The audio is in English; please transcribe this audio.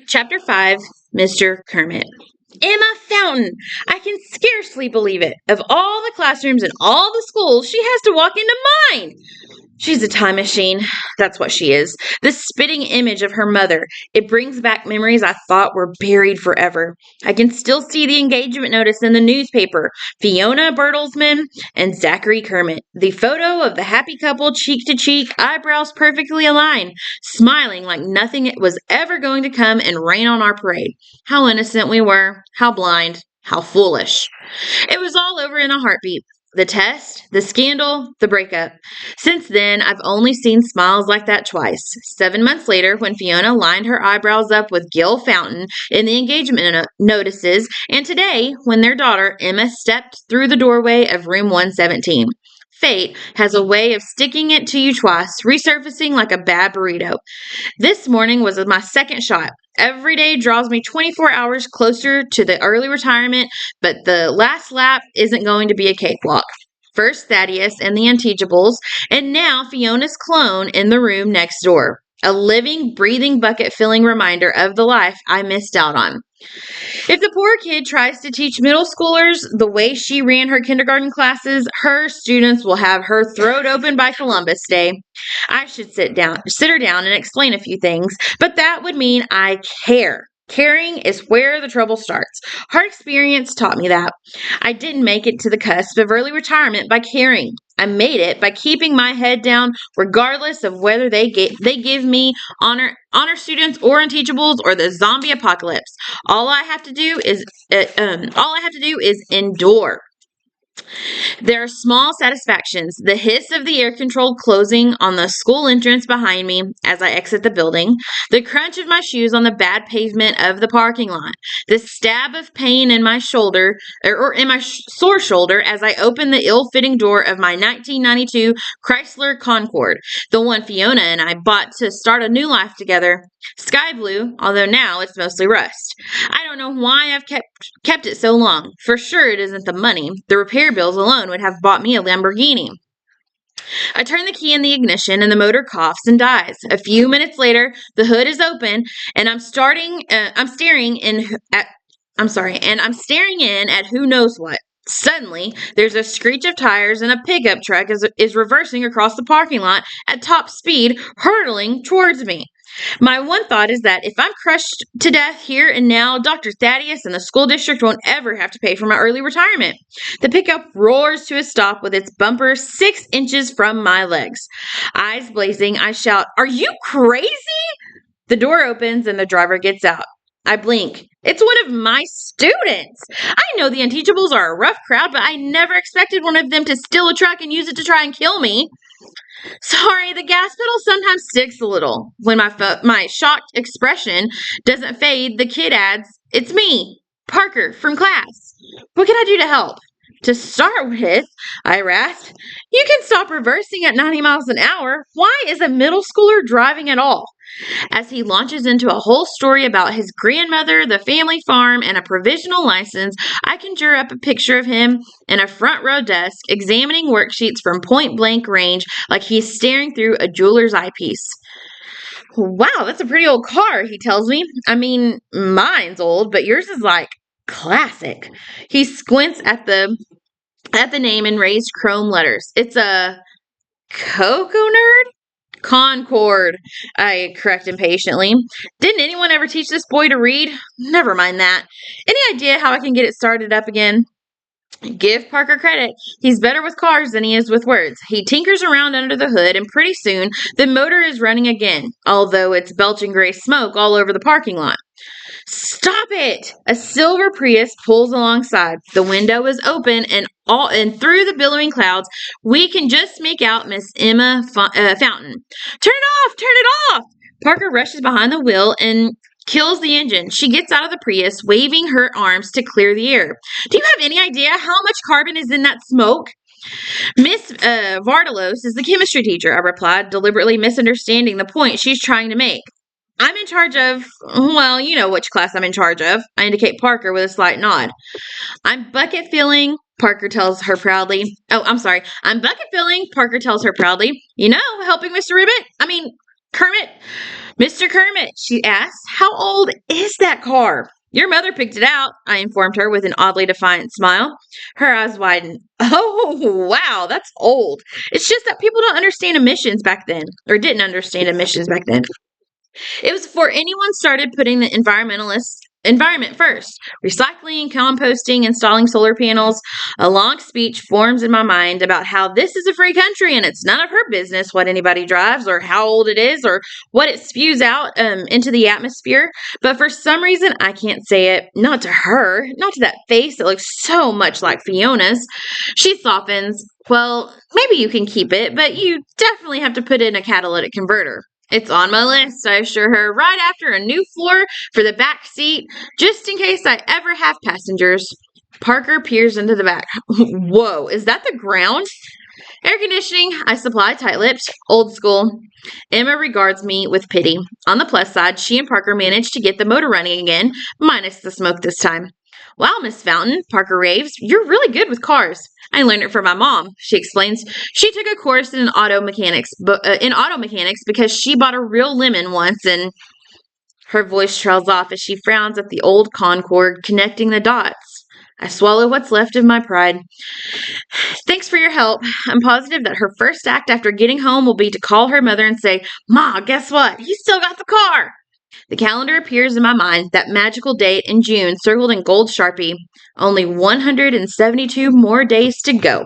Chapter 5, Mr. Kermit. Emma Fountain! I can scarcely believe it. Of all the classrooms in all the schools, she has to walk into mine. She's a time machine. That's what she is. The spitting image of her mother. It brings back memories I thought were buried forever. I can still see the engagement notice in the newspaper. Fiona Bertelsmann and Zachary Kermit. The photo of the happy couple, cheek to cheek, eyebrows perfectly aligned, smiling like nothing was ever going to come and rain on our parade. How innocent we were. How blind. How foolish. It was all over in a heartbeat. The test, the scandal, the breakup. Since then, I've only seen smiles like that twice. 7 months later, when Fiona lined her eyebrows up with Gil Fountain in the engagement notices, and today, when their daughter, Emma, stepped through the doorway of room 117. Fate has a way of sticking it to you twice, resurfacing like a bad burrito. This morning was my second shot. Every day draws me 24 hours closer to the early retirement, but the last lap isn't going to be a cakewalk. First Thaddeus and the Unteachables, and now Fiona's clone in the room next door. A living, breathing, bucket-filling reminder of the life I missed out on. If the poor kid tries to teach middle schoolers the way she ran her kindergarten classes, her students will have her throat open by Columbus Day. I should sit her down and explain a few things, but that would mean I care. Caring is where the trouble starts. Hard experience taught me that. I didn't make it to the cusp of early retirement by caring. I made it by keeping my head down, regardless of whether they give me honor students or unteachables or the zombie apocalypse. All I have to do is endure. There are small satisfactions. The hiss of the air-controlled closing on the school entrance behind me as I exit the building. The crunch of my shoes on the bad pavement of the parking lot. The stab of pain in my shoulder, or in my sore shoulder as I open the ill-fitting door of my 1992 Chrysler Concorde. The one Fiona and I bought to start a new life together. Sky blue, although now it's mostly rust. I don't know why I've kept it so long. For sure it isn't the money. The repair bills alone would have bought me a Lamborghini. I turn the key in the ignition and the motor coughs and dies. A few minutes later, the hood is open and I'm staring in at who knows what. Suddenly, there's a screech of tires and a pickup truck is reversing across the parking lot at top speed, hurtling towards me. My one thought is that if I'm crushed to death here and now, Dr. Thaddeus and the school district won't ever have to pay for my early retirement. The pickup roars to a stop with its bumper 6 inches from my legs. Eyes blazing, I shout, "Are you crazy?" The door opens and the driver gets out. I blink. It's one of my students. I know the Unteachables are a rough crowd, but I never expected one of them to steal a truck and use it to try and kill me. Sorry, the gas pedal sometimes sticks a little. When my shocked expression doesn't fade, the kid adds, "It's me, Parker, from class. What can I do to help?" To start with, I rasped, "You can stop reversing at 90 miles an hour. Why is a middle schooler driving at all?" As he launches into a whole story about his grandmother, the family farm, and a provisional license, I conjure up a picture of him in a front row desk, examining worksheets from point blank range like he's staring through a jeweler's eyepiece. "Wow, that's a pretty old car," he tells me. "I mean, mine's old, but yours is like classic." He squints at the name in raised chrome letters. "It's a Coco Nerd?" "Concord," I correct impatiently. "Didn't anyone ever teach this boy to read?" "Never mind that. Any idea how I can get it started up again?" Give Parker credit. He's better with cars than he is with words. He tinkers around under the hood, and pretty soon the motor is running again, although it's belching gray smoke all over the parking lot. "Stop it!" A silver Prius pulls alongside. The window is open, and through the billowing clouds, we can just make out Miss Emma Fountain. "Turn it off! Turn it off!" Parker rushes behind the wheel and kills the engine. She gets out of the Prius, waving her arms to clear the air. "Do you have any idea how much carbon is in that smoke?" "Miss Vardalos is the chemistry teacher," I replied, deliberately misunderstanding the point she's trying to make. "I'm in charge of, well, you know which class I'm in charge of." I indicate Parker with a slight nod. "I'm bucket filling," Parker tells her proudly. "I'm bucket filling," Parker tells her proudly. "You know, helping Mr. Ribbit. I mean, Kermit, Mr. Kermit, she asked, how old is that car? Your mother picked it out, I informed her with an oddly defiant smile. Her eyes widened. Oh, wow, that's old. It's just that people don't understand emissions back then, or didn't understand emissions back then. It was before anyone started putting the environment first. Recycling, composting, installing solar panels. A long speech forms in my mind about how this is a free country and it's none of her business what anybody drives or how old it is or what it spews out into the atmosphere. But for some reason, I can't say it. Not to her, not to that face that looks so much like Fiona's. She softens. Well, maybe you can keep it, but you definitely have to put in a catalytic converter. It's on my list, I assure her, right after a new floor for the back seat, just in case I ever have passengers. Parker peers into the back. Whoa, is that the ground? Air conditioning, I supply, tight-lipped, old school. Emma regards me with pity. On the plus side, she and Parker managed to get the motor running again, minus the smoke this time. Wow, Miss Fountain, Parker raves, you're really good with cars. I learned it from my mom, she explains. She took a course in auto mechanics, because she bought a real lemon once and her voice trails off as she frowns at the old Concorde connecting the dots. I swallow what's left of my pride. Thanks for your help. I'm positive that her first act after getting home will be to call her mother and say, Ma, guess what? He still got the car. The calendar appears in my mind, that magical date in June circled in gold Sharpie. Only 172 more days to go.